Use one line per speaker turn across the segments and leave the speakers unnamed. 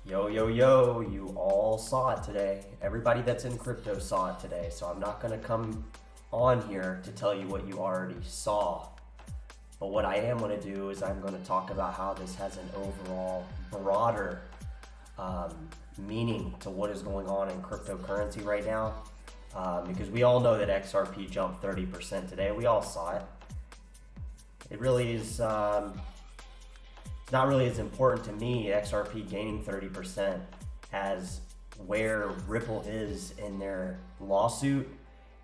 Yo, yo, yo, you all saw it today. Everybody that's in crypto saw it today. So I'm not going to come on here to tell you what you already saw. But what I am going to do is I'm going to talk about how this has an overall broader meaning to what is going on in cryptocurrency right now. Because we all know that XRP jumped 30% today. We all saw it. It really is not really as important to me, XRP gaining 30%, as where Ripple is in their lawsuit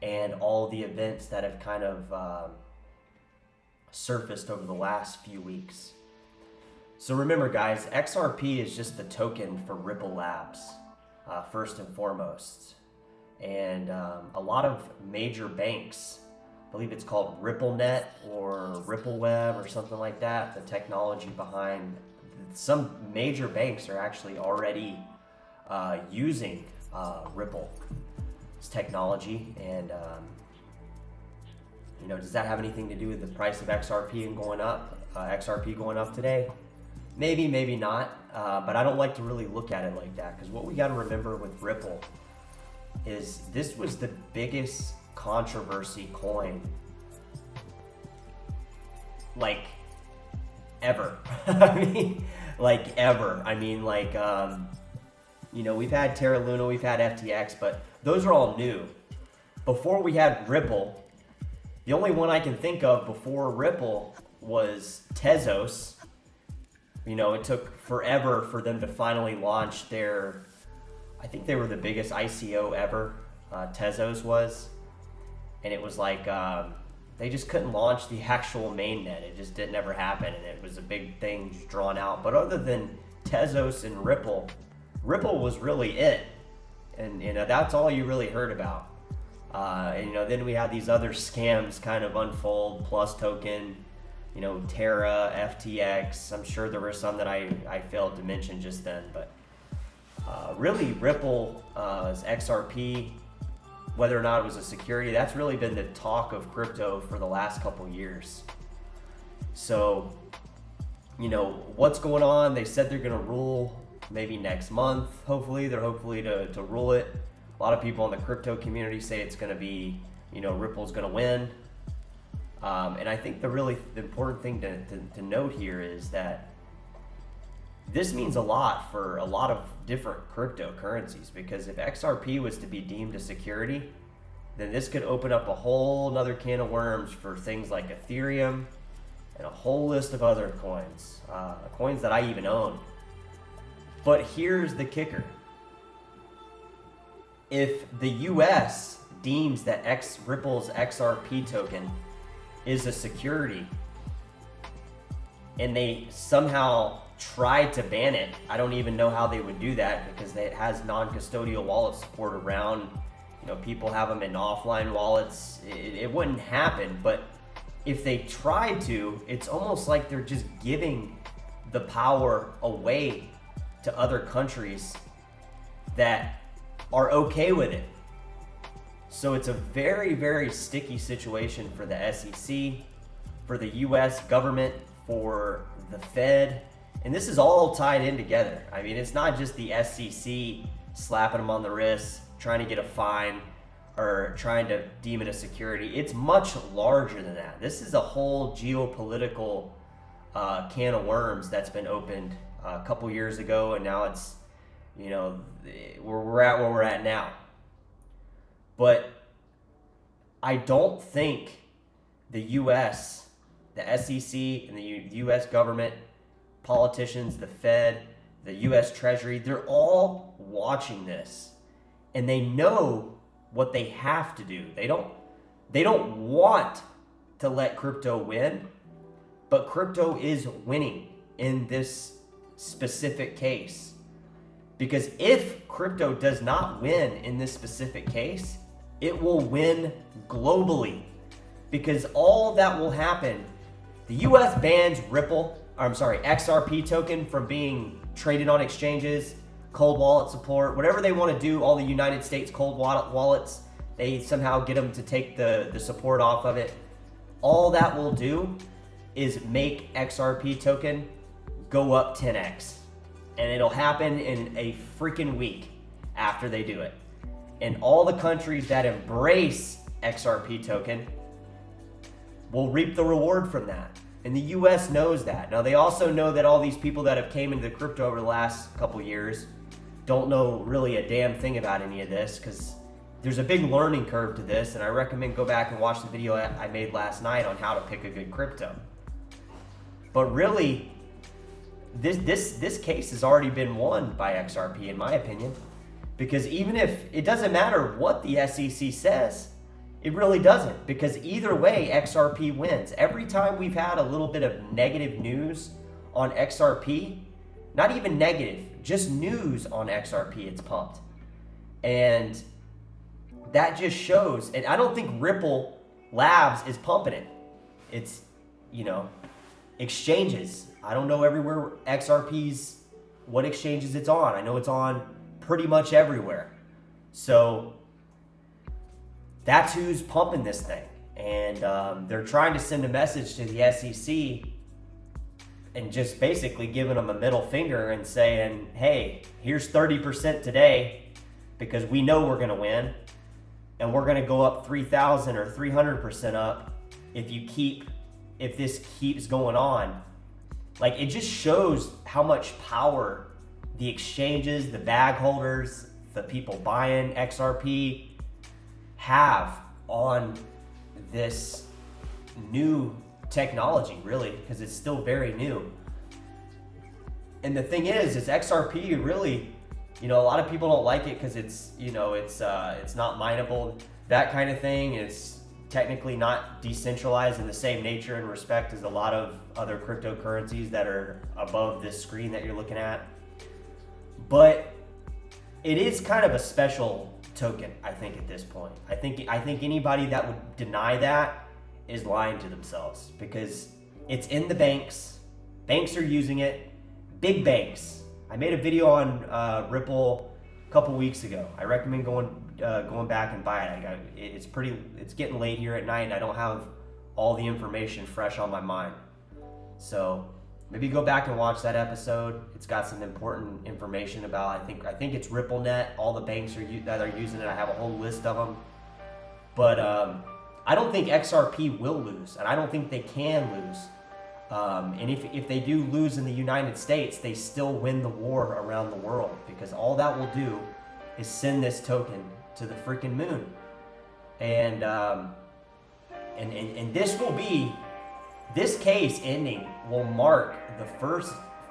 and all the events that have kind of surfaced over the last few weeks. So remember guys, XRP is just the token for Ripple Labs, first and foremost. And a lot of major banks, I believe it's called RippleNet or RippleWeb or something like that. The technology behind some major banks are actually already using Ripple's technology. And does that have anything to do with the price of XRP and going up? XRP going up today? Maybe, maybe not. But I don't like to really look at it like that, because what we got to remember with Ripple is this was the biggest controversy coin like ever. We've had Terra Luna, we've had FTX, but those are all new. Before we had Ripple, the only one I can think of before Ripple was Tezos. It took forever for them to finally launch their, I think they were the biggest ICO ever, Tezos was. And it was like, they just couldn't launch the actual mainnet. It just didn't ever happen. And it was a big thing drawn out. But other than Tezos and Ripple, Ripple was really it. And, that's all you really heard about. Then we had these other scams kind of unfold, Plus Token, Terra, FTX. I'm sure there were some that I failed to mention just then. But really, Ripple is XRP. Whether or not it was a security, that's really been the talk of crypto for the last couple years. So, what's going on? They said they're going to rule maybe next month. Hopefully, they're hopefully to rule it. A lot of people in the crypto community say it's going to be, Ripple's going to win. And I think the important thing to note here is that this means a lot for a lot of different cryptocurrencies, because if XRP was to be deemed a security, then this could open up a whole nother can of worms for things like Ethereum and a whole list of other coins, coins that I even own. But here's the kicker. If the US deems that Ripple's XRP token is a security, and they somehow tried to ban it, I don't even know how they would do that, because it has non-custodial wallet support around. People have them in offline wallets. It wouldn't happen. But if they tried to, it's almost like they're just giving the power away to other countries that are okay with it. So it's a very, very sticky situation for the SEC, for the US government, for the Fed. And this is all tied in together. I mean, it's not just the SEC slapping them on the wrist, trying to get a fine, or trying to deem it a security. It's much larger than that. This is a whole geopolitical can of worms that's been opened a couple years ago, and now it's, we're at where we're at now. But I don't think the US, the SEC, and the US government, politicians, the Fed, the US Treasury, they're all watching this, and they know what they have to do. They don't want to let crypto win, but crypto is winning in this specific case. Because if crypto does not win in this specific case, it will win globally. Because all that will happen, the US bans XRP token from being traded on exchanges, cold wallet support, whatever they want to do. All the United States cold wallets, they somehow get them to take the support off of it. All that will do is make XRP token go up 10x. And it'll happen in a freaking week after they do it. And all the countries that embrace XRP token will reap the reward from that. And the US knows that. Now, they also know that all these people that have came into crypto over the last couple years don't know really a damn thing about any of this, because there's a big learning curve to this, and I recommend go back and watch the video I made last night on how to pick a good crypto. But really, this case has already been won by XRP, in my opinion, because even if it doesn't matter what the SEC says, it really doesn't, because either way, XRP wins. Every time we've had a little bit of negative news on XRP, not even negative, just news on XRP, it's pumped. And that just shows, and I don't think Ripple Labs is pumping it. It's, exchanges. I don't know everywhere XRP's, what exchanges it's on. I know it's on pretty much everywhere. So that's who's pumping this thing. And they're trying to send a message to the SEC and just basically giving them a middle finger and saying, hey, here's 30% today because we know we're going to win. And we're going to go up 3,000 or 300% up if this keeps going on. Like, it just shows how much power the exchanges, the bag holders, the people buying XRP have on this new technology, really, because it's still very new. And the thing is XRP really, a lot of people don't like it because it's not mineable, that kind of thing. It's technically not decentralized in the same nature and respect as a lot of other cryptocurrencies that are above this screen that you're looking at. But it is kind of a special token, I think, at this point. I think anybody that would deny that is lying to themselves, because it's in the banks. Banks are using it. Big banks. I made a video on Ripple a couple weeks ago. I recommend going back and buy it. It's getting late here at night, and I don't have all the information fresh on my mind. So maybe go back and watch that episode. It's got some important information about, I think it's RippleNet. All the banks that are using it. I have a whole list of them. But I don't think XRP will lose, and I don't think they can lose. And if they do lose in the United States, they still win the war around the world, because all that will do is send this token to the freaking moon. And this case ending will mark the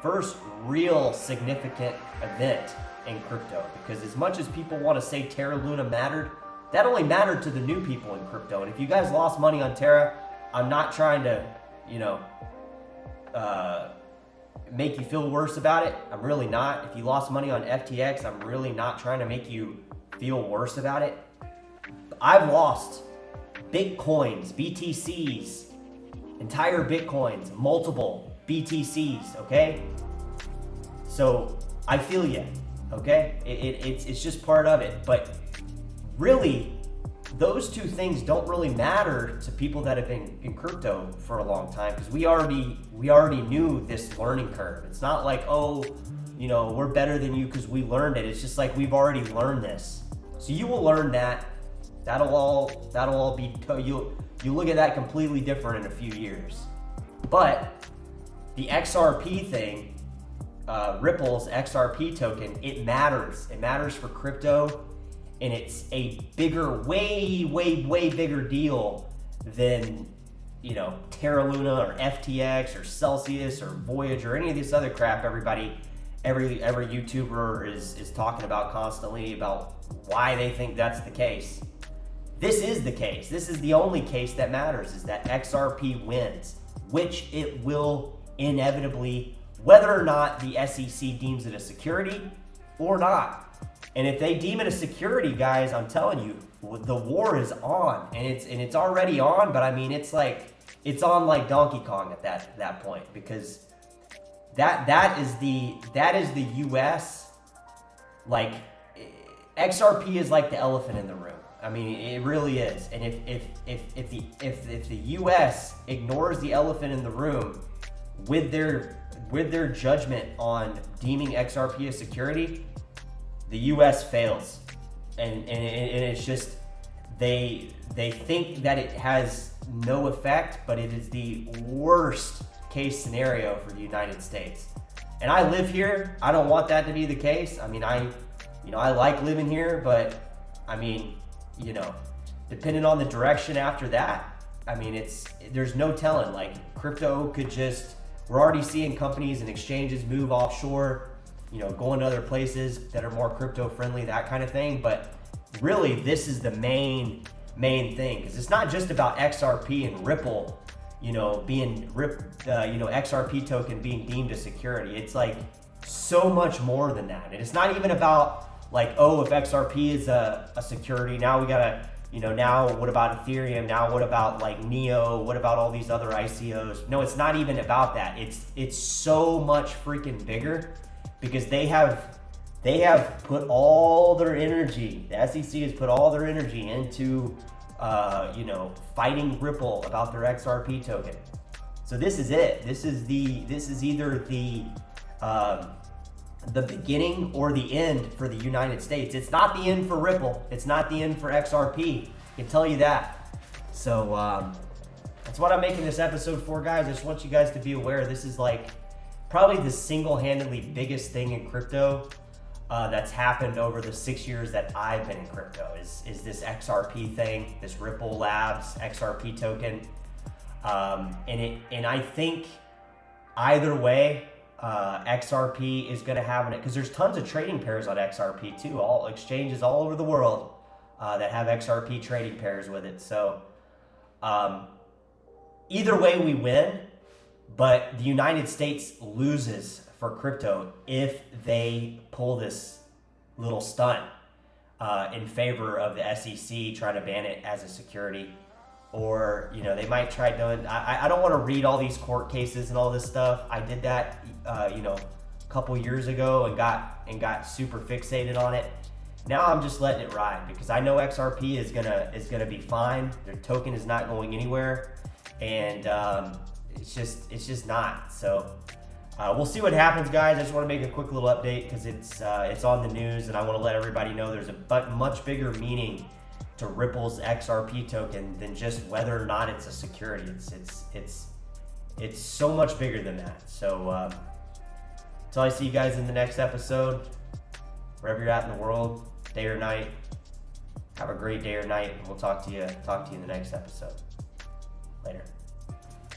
first real significant event in crypto, because as much as people want to say Terra Luna mattered, that only mattered to the new people in crypto. And if you guys lost money on Terra, I'm not trying to, make you feel worse about it. I'm really not. If you lost money on FTX, I'm really not trying to make you feel worse about it. I've lost Bitcoins, BTCs, entire Bitcoins, multiple BTCs, okay? So I feel you, okay? It's just part of it. But really, those two things don't really matter to people that have been in crypto for a long time, because we already knew this learning curve. It's not like, we're better than you because we learned it. It's just like, we've already learned this. So you will learn that. That'll all be, you look at that completely different in a few years. But the XRP thing, Ripple's XRP token, it matters. It matters for crypto. And it's a bigger, way bigger deal than, Terra Luna or FTX or Celsius or Voyage or any of this other crap every YouTuber is talking about constantly, about why they think that's the case. This is the case. This is the only case that matters, is that XRP wins, which it will inevitably, whether or not the SEC deems it a security or not. And if they deem it a security, guys, I'm telling you, the war is on, and it's already on. But I mean, it's on like Donkey Kong at that point, because that is the U.S. Like, XRP is like the elephant in the room. I mean, it really is. And if the U.S. ignores the elephant in the room with their with their judgment on deeming XRP a security, the U.S. fails, and it's just they think that it has no effect, but it is the worst case scenario for the United States. And I live here. I don't want that to be the case. I mean, I like living here, but I mean, depending on the direction after that, I mean, there's no telling. Like, crypto could just, we're already seeing companies and exchanges move offshore, going to other places that are more crypto friendly, that kind of thing. But really, this is the main thing, because it's not just about XRP and Ripple, being XRP token being deemed a security. It's like so much more than that. And it's not even about like, oh, if XRP is a security, now we gotta, now what about Ethereum? Now what about like Neo? What about all these other ICOs? No, it's not even about that. It's so much freaking bigger, because they have put all their energy, the SEC has put all their energy into fighting Ripple about their XRP token. So this is it. This is either the beginning or the end for the United States. It's not the end for Ripple. It's not the end for XRP. I can tell you that. So that's what I'm making this episode for, guys. I just want you guys to be aware. This is like probably the single-handedly biggest thing in crypto that's happened over the 6 years that I've been in crypto is this XRP thing, this Ripple Labs XRP token. And I think either way, XRP is going to have it, because there's tons of trading pairs on XRP too, all exchanges all over the world that have XRP trading pairs with it. So either way we win, but the United States loses for crypto if they pull this little stunt in favor of the SEC trying to ban it as a security. Or, they might try doing, I don't want to read all these court cases and all this stuff. I did that, a couple years ago and got super fixated on it. Now I'm just letting it ride, because I know XRP is gonna be fine. Their token is not going anywhere, and it's just not. So we'll see what happens, guys. I just want to make a quick little update because it's on the news, and I want to let everybody know there's a much bigger meaning to Ripple's XRP token than just whether or not it's a security. It's so much bigger than that. So until I see you guys in the next episode, wherever you're at in the world, day or night, have a great day or night, and we'll talk to you in the next episode. Later.